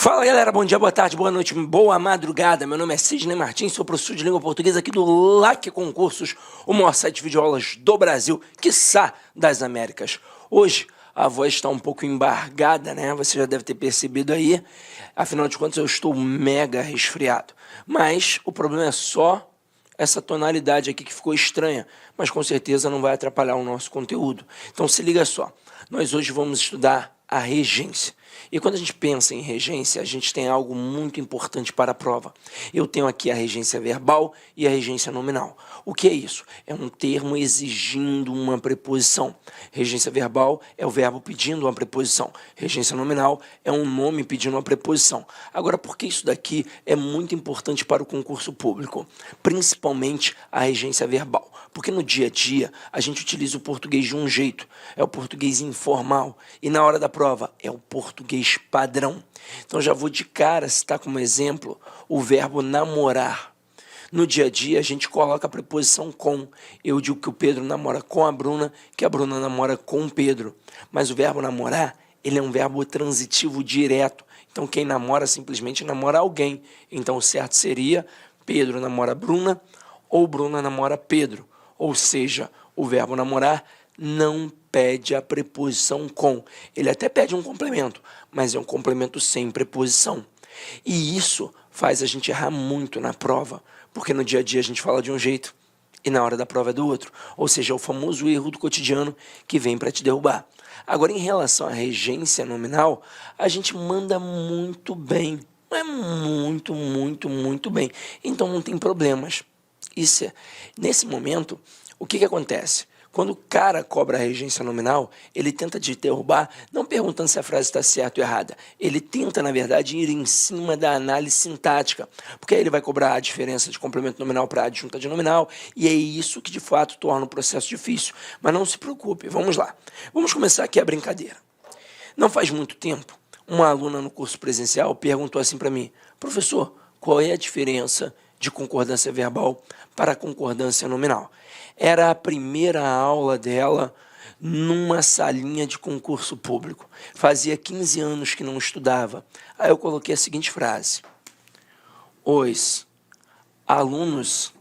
Fala galera, bom dia, boa tarde, boa noite, boa madrugada. Meu nome é Sidney Martins, sou professor de língua portuguesa aqui do LAC Concursos, o maior site de videoaulas do Brasil, quiçá das Américas. Hoje a voz está um pouco embargada, né? Você já deve ter percebido aí. Afinal de contas, eu estou mega resfriado. Mas o problema é só essa tonalidade aqui que ficou estranha, mas com certeza não vai atrapalhar o nosso conteúdo. Então se liga só, nós hoje vamos estudar a regência. E quando a gente pensa em regência, a gente tem algo muito importante para a prova. Eu tenho aqui a regência verbal e a regência nominal. O que é isso? É um termo exigindo uma preposição. Regência verbal é o verbo pedindo uma preposição. Regência nominal é um nome pedindo uma preposição. Agora, por que isso daqui é muito importante para o concurso público? Principalmente a regência verbal. Porque no dia a dia a gente utiliza o português de um jeito. É o português informal. E na hora da prova é o português padrão. Então já vou de cara citar como exemplo o verbo namorar. No dia a dia a gente coloca a preposição com. Eu digo que o Pedro namora com a Bruna, que a Bruna namora com o Pedro. Mas o verbo namorar, ele é um verbo transitivo direto. Então quem namora simplesmente namora alguém. Então o certo seria Pedro namora Bruna ou Bruna namora Pedro. Ou seja, o verbo namorar não pede a preposição com. Ele até pede um complemento, mas é um complemento sem preposição. E isso faz a gente errar muito na prova, porque no dia a dia a gente fala de um jeito e na hora da prova é do outro. Ou seja, é o famoso erro do cotidiano que vem para te derrubar. Agora, em relação à regência nominal, a gente manda muito bem. Não é muito bem. Então não tem problemas. Nesse momento, o que acontece? Quando o cara cobra a regência nominal, ele tenta te derrubar, não perguntando se a frase está certa ou errada. Ele tenta, na verdade, ir em cima da análise sintática, porque aí ele vai cobrar a diferença de complemento nominal para a adjunta de nominal, e é isso que, de fato, torna o processo difícil. Mas não se preocupe, vamos lá. Vamos começar aqui a brincadeira. Não faz muito tempo, uma aluna no curso presencial perguntou assim para mim: professor, qual é a diferença de concordância verbal para concordância nominal? Era a primeira aula dela numa salinha de concurso público. Fazia 15 anos que não estudava. Aí eu coloquei a seguinte frase: os alunos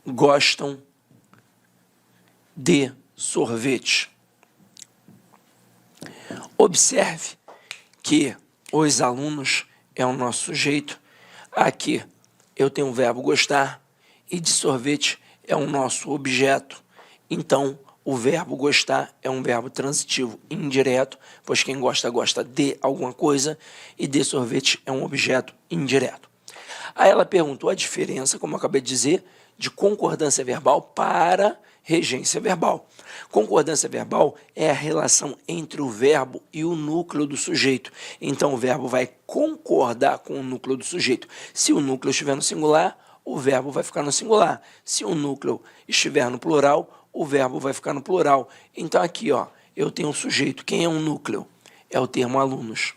gostam de sorvete. Observe que os alunos é o nosso sujeito. Aqui eu tenho o verbo gostar e de sorvete é o nosso objeto. Então, o verbo gostar é um verbo transitivo indireto, pois quem gosta, gosta de alguma coisa, e de sorvete é um objeto indireto. Aí ela perguntou a diferença, como eu acabei de dizer, de concordância verbal para regência verbal. Concordância verbal é a relação entre o verbo e o núcleo do sujeito. Então, o verbo vai concordar com o núcleo do sujeito. Se o núcleo estiver no singular, o verbo vai ficar no singular. Se o núcleo estiver no plural, o verbo vai ficar no plural. Então, aqui, ó, eu tenho um sujeito. Quem é um núcleo? É o termo alunos.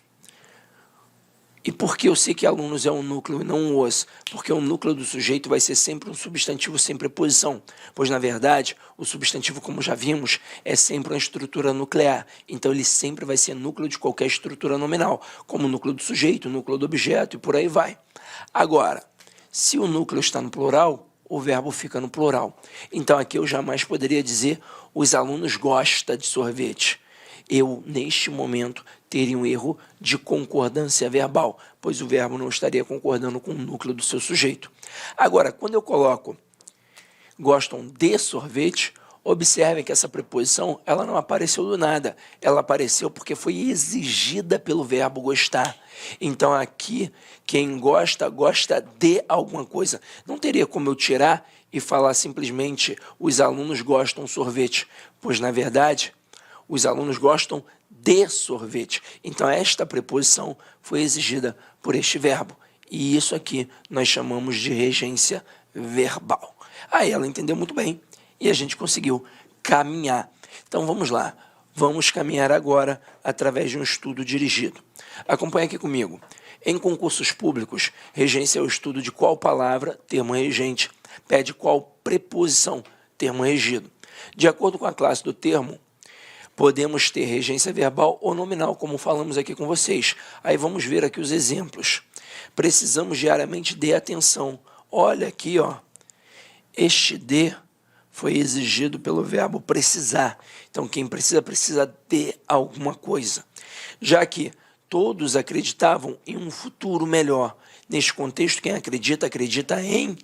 E por que eu sei que alunos é um núcleo e não um os? Porque o núcleo do sujeito vai ser sempre um substantivo sem preposição, pois, na verdade, o substantivo, como já vimos, é sempre uma estrutura nuclear. Então, ele sempre vai ser núcleo de qualquer estrutura nominal, como o núcleo do sujeito, o núcleo do objeto e por aí vai. Agora, se o núcleo está no plural, o verbo fica no plural. Então, aqui eu jamais poderia dizer os alunos gostam de sorvete. Eu, neste momento, teria um erro de concordância verbal, pois o verbo não estaria concordando com o núcleo do seu sujeito. Agora, quando eu coloco gostam de sorvete, observem que essa preposição ela não apareceu do nada. Ela apareceu porque foi exigida pelo verbo gostar. Então, aqui, quem gosta, gosta de alguma coisa. Não teria como eu tirar e falar simplesmente os alunos gostam de sorvete, pois, na verdade, os alunos gostam de sorvete. Então, esta preposição foi exigida por este verbo. E isso aqui nós chamamos de regência verbal. Aí ela entendeu muito bem e a gente conseguiu caminhar. Então, vamos lá. Vamos caminhar agora através de um estudo dirigido. Acompanhe aqui comigo. Em concursos públicos, regência é o estudo de qual palavra, termo regente, pede qual preposição, termo regido. De acordo com a classe do termo, Podemos ter regência verbal ou nominal, como falamos aqui com vocês. Aí vamos ver aqui os exemplos. Precisamos diariamente de atenção. Olha aqui, ó. Este de foi exigido pelo verbo precisar. Então, quem precisa, precisa de alguma coisa. Já que todos acreditavam em um futuro melhor. Neste contexto, quem acredita, acredita em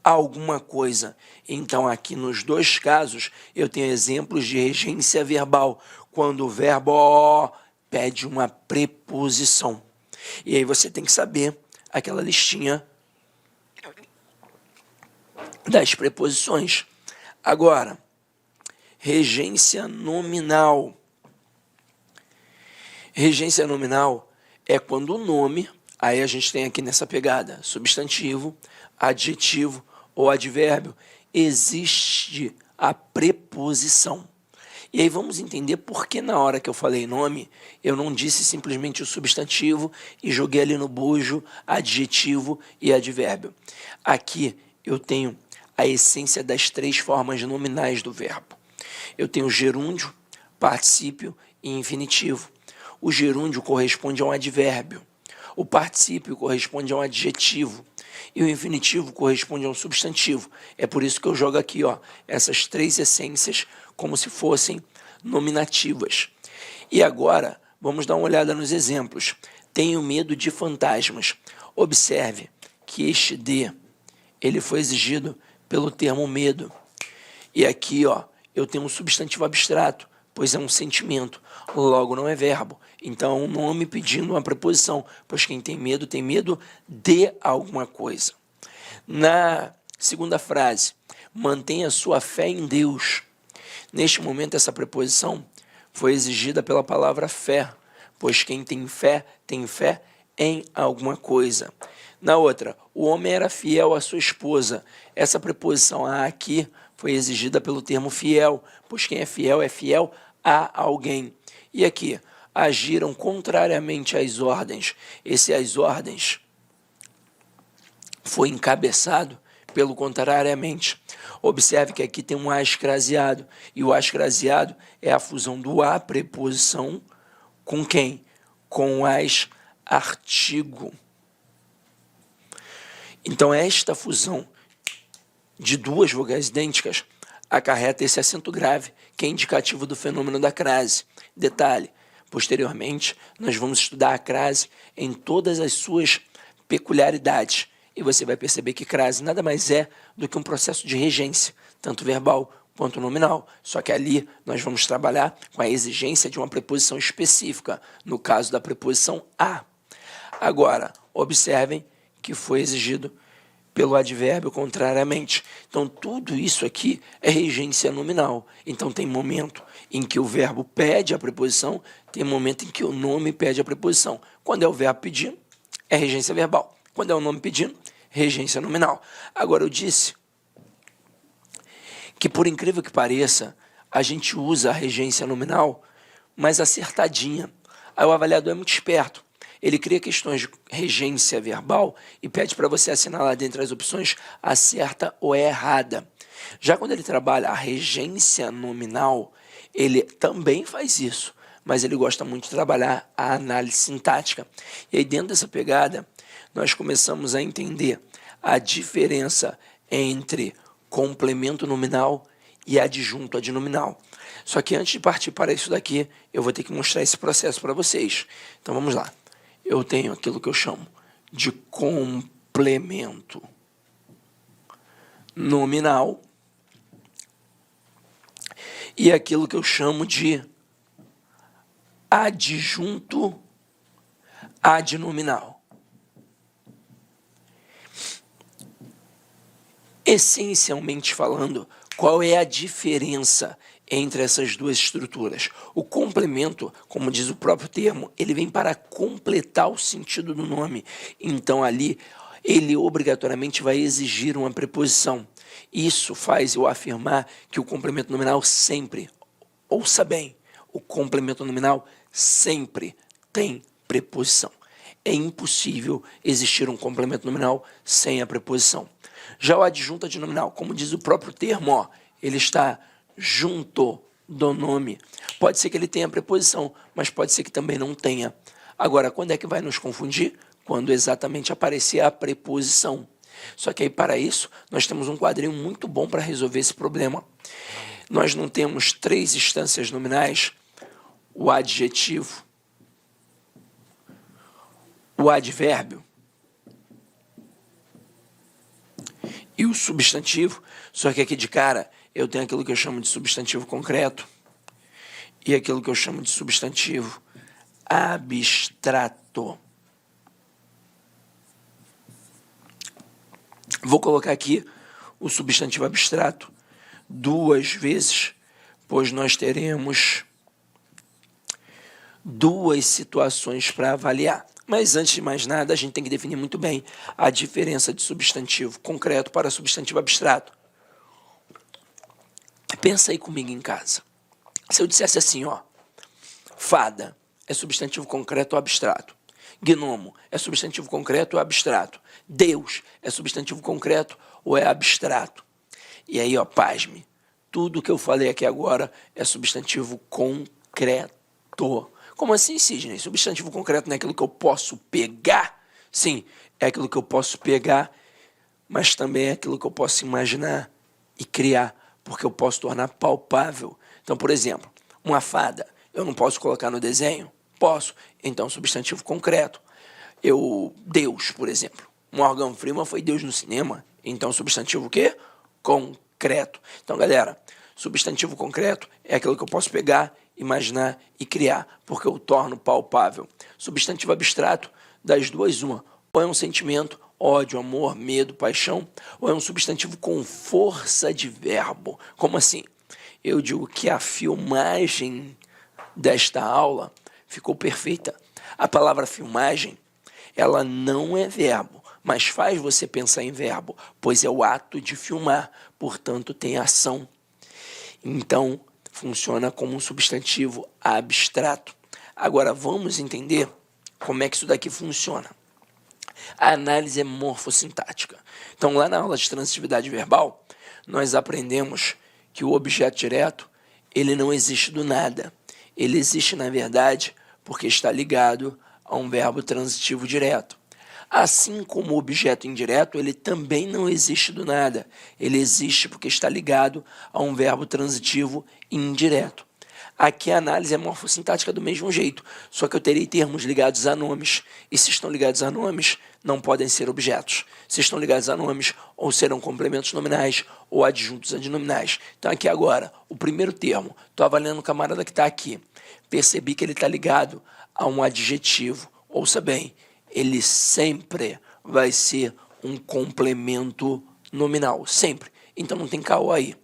alguma coisa. Então, aqui nos dois casos, eu tenho exemplos de regência verbal, quando o verbo pede uma preposição. E aí você tem que saber aquela listinha das preposições. Agora, regência nominal. Regência nominal é quando o nome, aí a gente tem aqui nessa pegada, substantivo, adjetivo ou advérbio, existe a preposição. E aí vamos entender por que na hora que eu falei nome, eu não disse simplesmente o substantivo e joguei ali no bojo adjetivo e advérbio. Aqui eu tenho a essência das três formas nominais do verbo. Eu tenho gerúndio, particípio e infinitivo. O gerúndio corresponde a um advérbio. O particípio corresponde a um adjetivo. E o infinitivo corresponde a um substantivo. É por isso que eu jogo aqui, ó, essas três essências como se fossem nominativas. E agora, vamos dar uma olhada nos exemplos. Tenho medo de fantasmas. Observe que este de, ele foi exigido pelo termo medo. E aqui, ó, eu tenho um substantivo abstrato, pois é um sentimento, logo não é verbo. Então, é um nome pedindo uma preposição, pois quem tem medo de alguma coisa. Na segunda frase, mantenha sua fé em Deus. Neste momento, essa preposição foi exigida pela palavra fé, pois quem tem fé em alguma coisa. Na outra, o homem era fiel à sua esposa. Essa preposição a aqui foi exigida pelo termo fiel, pois quem é fiel a alguém. E aqui, agiram contrariamente às ordens. Esse às ordens foi encabeçado pelo contrariamente. Observe que aqui tem um a escraseado, e o a escraseado é a fusão do a preposição com quem? Com as artigo. Então, esta fusão de duas vogais idênticas acarreta esse acento grave, que é indicativo do fenômeno da crase. Detalhe, posteriormente, nós vamos estudar a crase em todas as suas peculiaridades, e você vai perceber que crase nada mais é do que um processo de regência, tanto verbal quanto nominal, só que ali nós vamos trabalhar com a exigência de uma preposição específica, no caso da preposição a. Agora, observem que foi exigido pelo advérbio contrariamente. Então, tudo isso aqui é regência nominal. Então, tem momento em que o verbo pede a preposição, tem momento em que o nome pede a preposição. Quando é o verbo pedindo, é regência verbal. Quando é o nome pedindo, regência nominal. Agora, eu disse que, por incrível que pareça, a gente usa a regência nominal, mas acertadinha. Aí o avaliador é muito esperto. Ele cria questões de regência verbal e pede para você assinalar dentre as opções a certa ou a errada. Já quando ele trabalha a regência nominal, ele também faz isso, mas ele gosta muito de trabalhar a análise sintática. E aí, dentro dessa pegada, nós começamos a entender a diferença entre complemento nominal e adjunto adnominal. Só que antes de partir para isso daqui, eu vou ter que mostrar esse processo para vocês. Então, vamos lá. Eu tenho aquilo que eu chamo de complemento nominal e aquilo que eu chamo de adjunto adnominal. Essencialmente falando, qual é a diferença entre essas duas estruturas? O complemento, como diz o próprio termo, ele vem para completar o sentido do nome. Então, ali, ele obrigatoriamente vai exigir uma preposição. Isso faz eu afirmar que o complemento nominal sempre, ouça bem, o complemento nominal sempre tem preposição. É impossível existir um complemento nominal sem a preposição. Já o adjunto adnominal, como diz o próprio termo, ele está junto do nome. Pode ser que ele tenha preposição, mas pode ser que também não tenha. Agora, quando é que vai nos confundir? Quando exatamente aparecer a preposição. Só que aí, para isso, nós temos um quadrinho muito bom para resolver esse problema. Nós não temos 3 instâncias nominais, o adjetivo, o advérbio e o substantivo, só que aqui de cara eu tenho aquilo que eu chamo de substantivo concreto e aquilo que eu chamo de substantivo abstrato. Vou colocar aqui o substantivo abstrato 2 vezes, pois nós teremos 2 situações para avaliar. Mas antes de mais nada, a gente tem que definir muito bem a diferença de substantivo concreto para substantivo abstrato. Pensa aí comigo em casa. Se eu dissesse assim, ó, fada é substantivo concreto ou abstrato. Gnomo é substantivo concreto ou abstrato. Deus é substantivo concreto ou é abstrato. E aí, ó, pasme, tudo que eu falei aqui agora é substantivo concreto. Como assim, Sidney? Substantivo concreto não é aquilo que eu posso pegar? Sim, é aquilo que eu posso pegar, mas também é aquilo que eu posso imaginar e criar, porque eu posso tornar palpável. Então, por exemplo, uma fada, eu não posso colocar no desenho? Posso. Então, substantivo concreto. Deus, por exemplo. Morgan Freeman foi Deus no cinema. Então, substantivo o quê? Concreto. Então, galera, substantivo concreto é aquilo que eu posso pegar, imaginar e criar, porque eu torno palpável. Substantivo abstrato, das duas, uma. Ou é um sentimento, ódio, amor, medo, paixão, ou é um substantivo com força de verbo. Como assim? Eu digo que a filmagem desta aula ficou perfeita. A palavra filmagem, ela não é verbo, mas faz você pensar em verbo, pois é o ato de filmar, portanto tem ação. Então, funciona como um substantivo abstrato. Agora, vamos entender como é que isso daqui funciona. A análise é morfossintática. Então, lá na aula de transitividade verbal, nós aprendemos que o objeto direto, ele não existe do nada. Ele existe, na verdade, porque está ligado a um verbo transitivo direto. Assim como o objeto indireto, ele também não existe do nada. Ele existe porque está ligado a um verbo transitivo indireto. Aqui a análise é morfossintática do mesmo jeito, só que eu terei termos ligados a nomes, e se estão ligados a nomes, não podem ser objetos. Se estão ligados a nomes, ou serão complementos nominais, ou adjuntos adnominais. Então aqui agora, o primeiro termo, estou avaliando o camarada que está aqui. Percebi que ele está ligado a um adjetivo. Ouça bem, ele sempre vai ser um complemento nominal, sempre. Então não tem caô aí.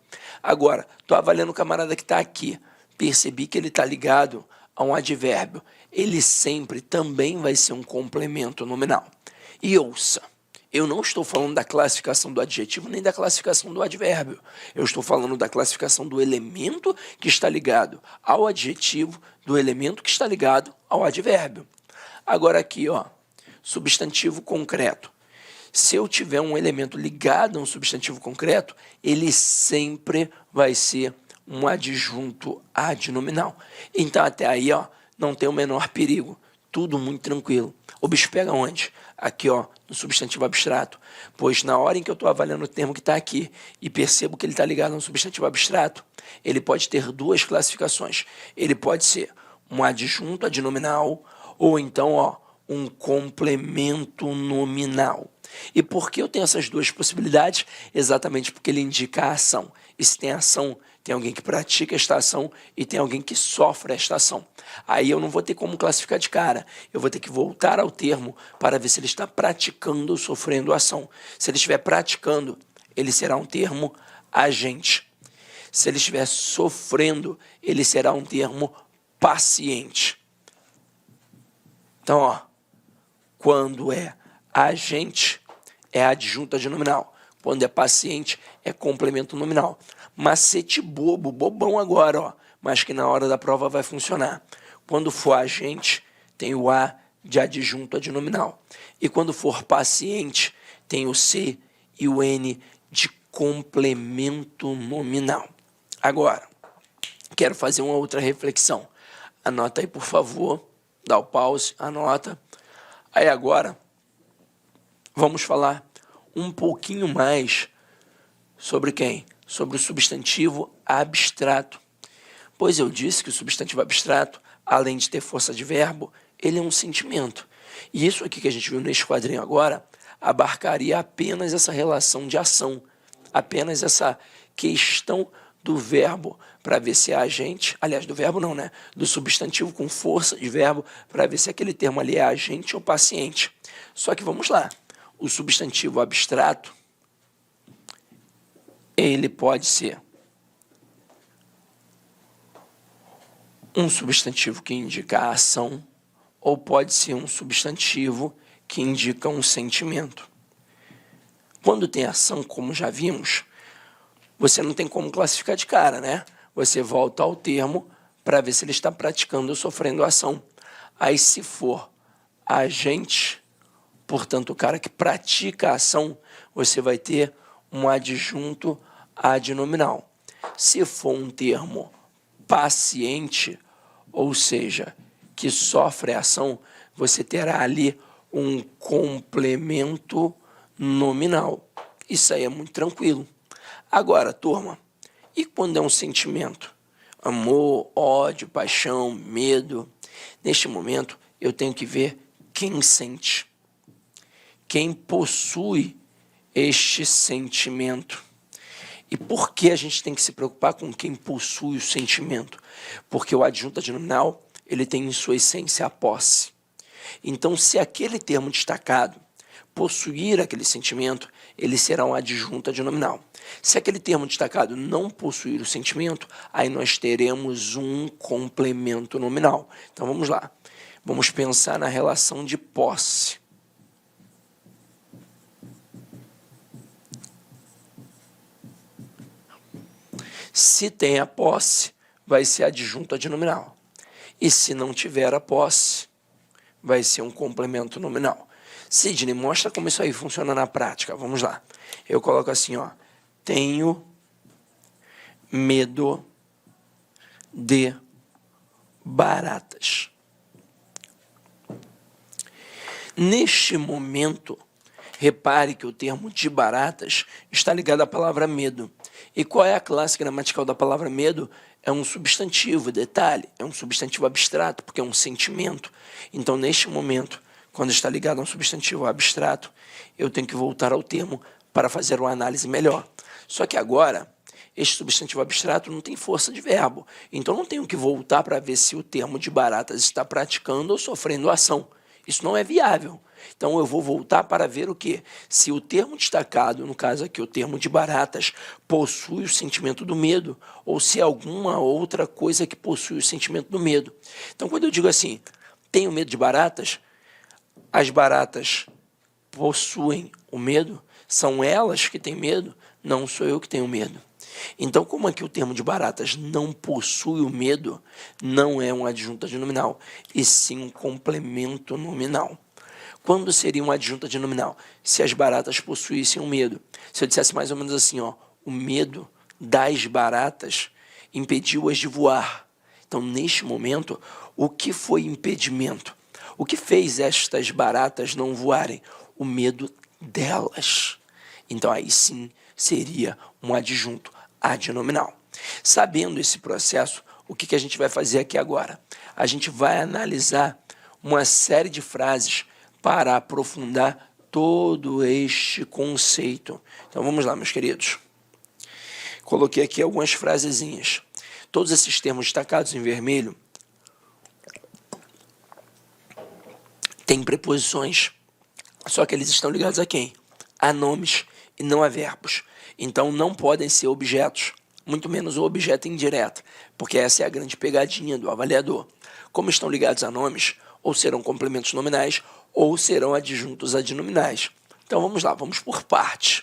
Agora, estou avaliando o camarada que está aqui. Percebi que ele está ligado a um advérbio. Ele sempre também vai ser um complemento nominal. E ouça, eu não estou falando da classificação do adjetivo nem da classificação do advérbio. Eu estou falando da classificação do elemento que está ligado ao adjetivo, do elemento que está ligado ao advérbio. Agora aqui, ó, substantivo concreto. Se eu tiver um elemento ligado a um substantivo concreto, ele sempre vai ser um adjunto adnominal. Então, até aí, ó, não tem o menor perigo. Tudo muito tranquilo. O bicho pega onde? Aqui, ó, no substantivo abstrato. Pois na hora em que eu estou avaliando o termo que está aqui e percebo que ele está ligado a um substantivo abstrato, ele pode ter 2 classificações. Ele pode ser um adjunto adnominal ou então, ó, um complemento nominal. E por que eu tenho essas 2 possibilidades? Exatamente porque ele indica a ação. E se tem ação, tem alguém que pratica esta ação e tem alguém que sofre esta ação. Aí eu não vou ter como classificar de cara. Eu vou ter que voltar ao termo para ver se ele está praticando ou sofrendo a ação. Se ele estiver praticando, ele será um termo agente. Se ele estiver sofrendo, ele será um termo paciente. Então, ó, quando é agente, é adjunto adnominal. Quando é paciente, é complemento nominal. Macete bobo, bobão agora, ó, mas que na hora da prova vai funcionar. Quando for agente, tem o A de adjunto adnominal. E quando for paciente, tem o C e o N de complemento nominal. Agora, quero fazer uma outra reflexão. Anota aí, por favor, dá o pause, anota. Aí agora, vamos falar um pouquinho mais sobre quem? Sobre o substantivo abstrato. Pois eu disse que o substantivo abstrato, além de ter força de verbo, ele é um sentimento. E isso aqui que a gente viu nesse quadrinho agora, abarcaria apenas essa relação de ação, apenas essa questão do verbo para ver se é agente, aliás, do verbo não, né? Do substantivo com força de verbo para ver se aquele termo ali é agente ou paciente. Só que vamos lá, o substantivo abstrato, ele pode ser um substantivo que indica a ação ou pode ser um substantivo que indica um sentimento. Quando tem ação, como já vimos, você não tem como classificar de cara, né? Você volta ao termo para ver se ele está praticando ou sofrendo ação. Aí, se for agente, portanto, o cara que pratica a ação, você vai ter um adjunto adnominal. Se for um termo paciente, ou seja, que sofre a ação, você terá ali um complemento nominal. Isso aí é muito tranquilo. Agora, turma, e quando é um sentimento? Amor, ódio, paixão, medo. Neste momento, eu tenho que ver quem sente. Quem possui este sentimento. E por que a gente tem que se preocupar com quem possui o sentimento? Porque o adjunto adnominal, ele tem em sua essência a posse. Então, se aquele termo destacado possuir aquele sentimento, ele será um adjunto adnominal. Se aquele termo destacado não possuir o sentimento, aí nós teremos um complemento nominal. Então, vamos lá. Vamos pensar na relação de posse. Se tem a posse, vai ser adjunto adnominal. E se não tiver a posse, vai ser um complemento nominal. Sidney, mostra como isso aí funciona na prática. Vamos lá. Eu coloco assim, ó. Tenho medo de baratas. Neste momento, repare que o termo de baratas está ligado à palavra medo. E qual é a classe gramatical da palavra medo? É um substantivo, detalhe, é um substantivo abstrato, porque é um sentimento. Então, neste momento, quando está ligado a um substantivo abstrato, eu tenho que voltar ao termo para fazer uma análise melhor. Só que agora, este substantivo abstrato não tem força de verbo. Então, não tenho que voltar para ver se o termo de baratas está praticando ou sofrendo ação. Isso não é viável. Então, eu vou voltar para ver o quê? Se o termo destacado, no caso aqui o termo de baratas, possui o sentimento do medo, ou se é alguma outra coisa que possui o sentimento do medo. Então, quando eu digo assim, tenho medo de baratas, as baratas possuem o medo? São elas que têm medo? Não sou eu que tenho medo. Então, como aqui o termo de baratas não possui o medo, não é um adjunto adnominal, e sim um complemento nominal. Quando seria um adjunto adnominal? Se as baratas possuíssem o medo. Se eu dissesse mais ou menos assim, ó, o medo das baratas impediu-as de voar. Então, neste momento, o que foi impedimento? O que fez estas baratas não voarem? O medo delas. Então, aí sim seria um adjunto adnominal. Sabendo esse processo, o que a gente vai fazer aqui agora? A gente vai analisar uma série de frases para aprofundar todo este conceito. Então, vamos lá, meus queridos. Coloquei aqui algumas frasezinhas. Todos esses termos destacados em vermelho têm preposições, só que eles estão ligados a quem? A nomes e não a verbos. Então, não podem ser objetos, muito menos o objeto indireto, porque essa é a grande pegadinha do avaliador. Como estão ligados a nomes, ou serão complementos nominais, ou serão adjuntos adnominais. Então, vamos lá, vamos por partes.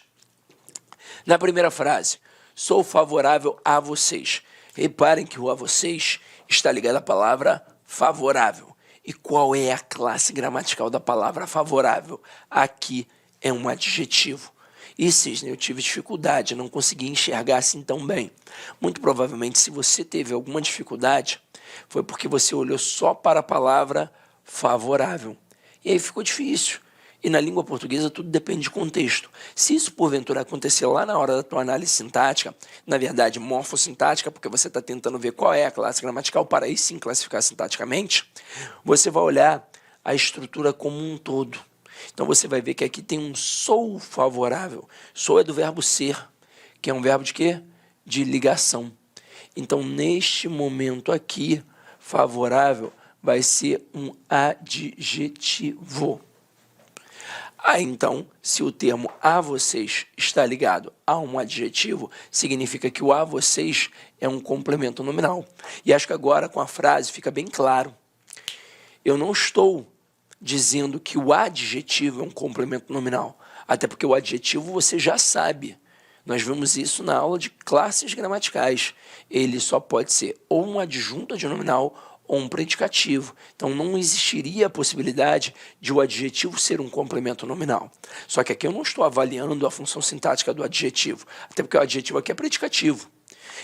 Na primeira frase, sou favorável a vocês. Reparem que o a vocês está ligado à palavra favorável. E qual é a classe gramatical da palavra favorável? Aqui é um adjetivo. E, Cisne, eu tive dificuldade, não consegui enxergar assim tão bem. Muito provavelmente, se você teve alguma dificuldade, foi porque você olhou só para a palavra favorável. E aí ficou difícil. E na língua portuguesa tudo depende de contexto. Se isso porventura acontecer lá na hora da tua análise sintática, na verdade morfossintática, porque você está tentando ver qual é a classe gramatical para aí sim classificar sintaticamente, você vai olhar a estrutura como um todo. Então você vai ver que aqui tem um sou favorável. Sou é do verbo ser, que é um verbo de quê? De ligação. Então neste momento aqui, favorável vai ser um adjetivo. Então, se o termo a vocês está ligado a um adjetivo, significa que o a vocês é um complemento nominal. E acho que agora com a frase fica bem claro. Eu não estou dizendo que o adjetivo é um complemento nominal, até porque o adjetivo você já sabe. Nós vimos isso na aula de classes gramaticais. Ele só pode ser ou um adjunto adnominal ou um predicativo. Então, não existiria a possibilidade de o adjetivo ser um complemento nominal. Só que aqui eu não estou avaliando a função sintática do adjetivo, até porque o adjetivo aqui é predicativo.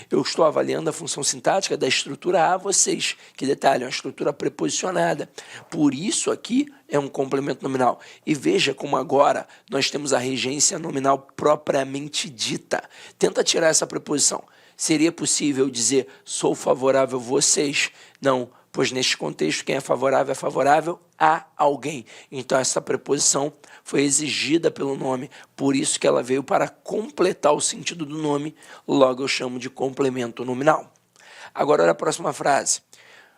Eu estou avaliando a função sintática da estrutura a vocês, que detalhe, é uma estrutura preposicionada. Por isso aqui é um complemento nominal. E veja como agora nós temos a regência nominal propriamente dita. Tenta tirar essa preposição. Seria possível dizer sou favorável a vocês? Não, pois neste contexto quem é favorável a alguém. Então essa preposição foi exigida pelo nome, por isso que ela veio para completar o sentido do nome, logo eu chamo de complemento nominal. Agora olha a próxima frase.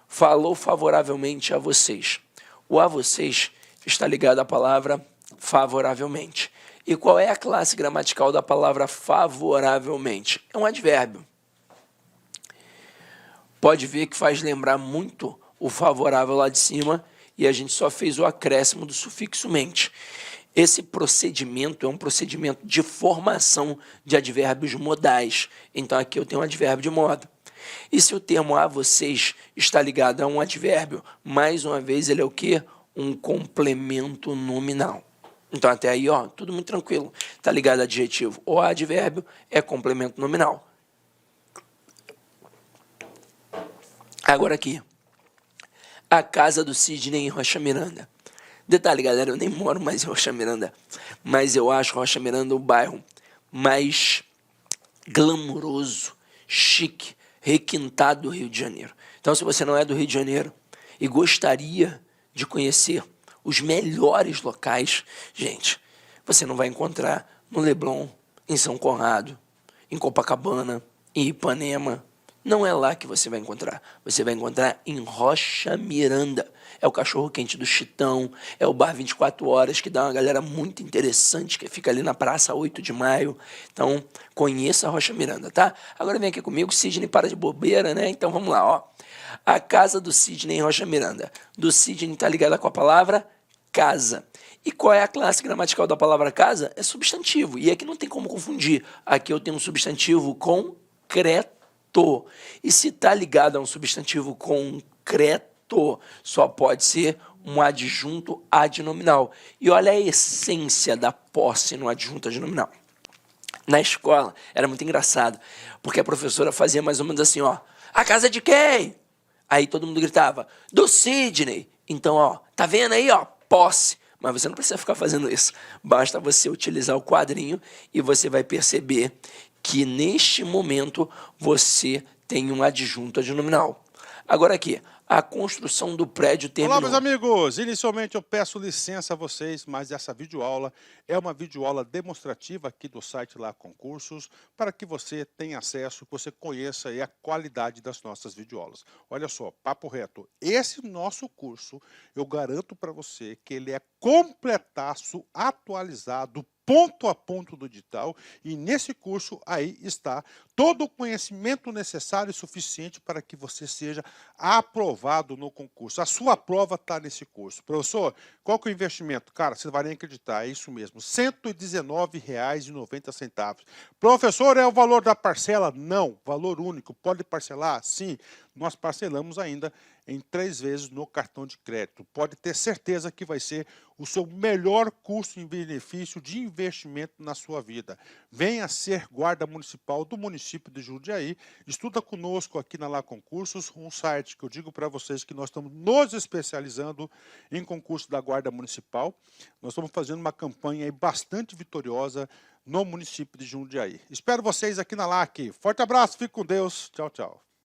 Falou favoravelmente a vocês. O a vocês está ligado à palavra favoravelmente. E qual é a classe gramatical da palavra favoravelmente? É um advérbio. Pode ver que faz lembrar muito o favorável lá de cima e a gente só fez o acréscimo do sufixo mente. Esse procedimento é um procedimento de formação de advérbios modais. Então aqui eu tenho um advérbio de modo. E se o termo a vocês está ligado a um advérbio, mais uma vez ele é o quê? Um complemento nominal. Então até aí, ó, tudo muito tranquilo. Está ligado a adjetivo ou a advérbio, é complemento nominal. Agora aqui, a casa do Sidney em Rocha Miranda. Detalhe, galera, eu nem moro mais em Rocha Miranda, mas eu acho Rocha Miranda o bairro mais glamuroso, chique, requintado do Rio de Janeiro. Então, se você não é do Rio de Janeiro e gostaria de conhecer os melhores locais, gente, você não vai encontrar no Leblon, em São Conrado, em Copacabana, em Ipanema. Não é lá que você vai encontrar. Você vai encontrar em Rocha Miranda. É o cachorro-quente do Chitão, é o bar 24 horas, que dá uma galera muito interessante, que fica ali na Praça 8 de Maio. Então, conheça a Rocha Miranda, tá? Agora vem aqui comigo, Sidney para de bobeira, né? Então, vamos lá, ó. A casa do Sidney em Rocha Miranda. Do Sidney está ligada com a palavra casa. E qual é a classe gramatical da palavra casa? É substantivo. E aqui não tem como confundir. Aqui eu tenho um substantivo concreto. E se está ligado a um substantivo concreto, só pode ser um adjunto adnominal. E olha a essência da posse no adjunto adnominal. Na escola, era muito engraçado, porque a professora fazia mais ou menos assim, ó, a casa de quem? Aí todo mundo gritava, do Sidney. Então, ó, tá vendo aí, ó, posse. Mas você não precisa ficar fazendo isso. Basta você utilizar o quadrinho e você vai perceber que neste momento você tem um adjunto adnominal. Agora aqui, a construção do prédio terminou. Olá, meus amigos! Inicialmente eu peço licença a vocês, mas essa videoaula é uma videoaula demonstrativa aqui do site Lá Concursos, para que você tenha acesso, que você conheça aí a qualidade das nossas videoaulas. Olha só, papo reto, esse nosso curso, eu garanto para você que ele é completaço, atualizado, ponto a ponto do digital, e nesse curso aí está todo o conhecimento necessário e suficiente para que você seja aprovado no concurso. A sua prova está nesse curso. Professor, qual que é o investimento? Cara, você vai nem acreditar, é isso mesmo, R$ 119,90. Professor, é o valor da parcela? Não, valor único. Pode parcelar? Sim, nós parcelamos ainda em 3 vezes no cartão de crédito. Pode ter certeza que vai ser o seu melhor custo-benefício de investimento na sua vida. Venha ser guarda municipal do município de Jundiaí. Estuda conosco aqui na Lá Concursos, um site que eu digo para vocês que nós estamos nos especializando em concurso da Guarda Municipal. Nós estamos fazendo uma campanha aí bastante vitoriosa no município de Jundiaí. Espero vocês aqui na LAC. Forte abraço, fique com Deus. Tchau, tchau.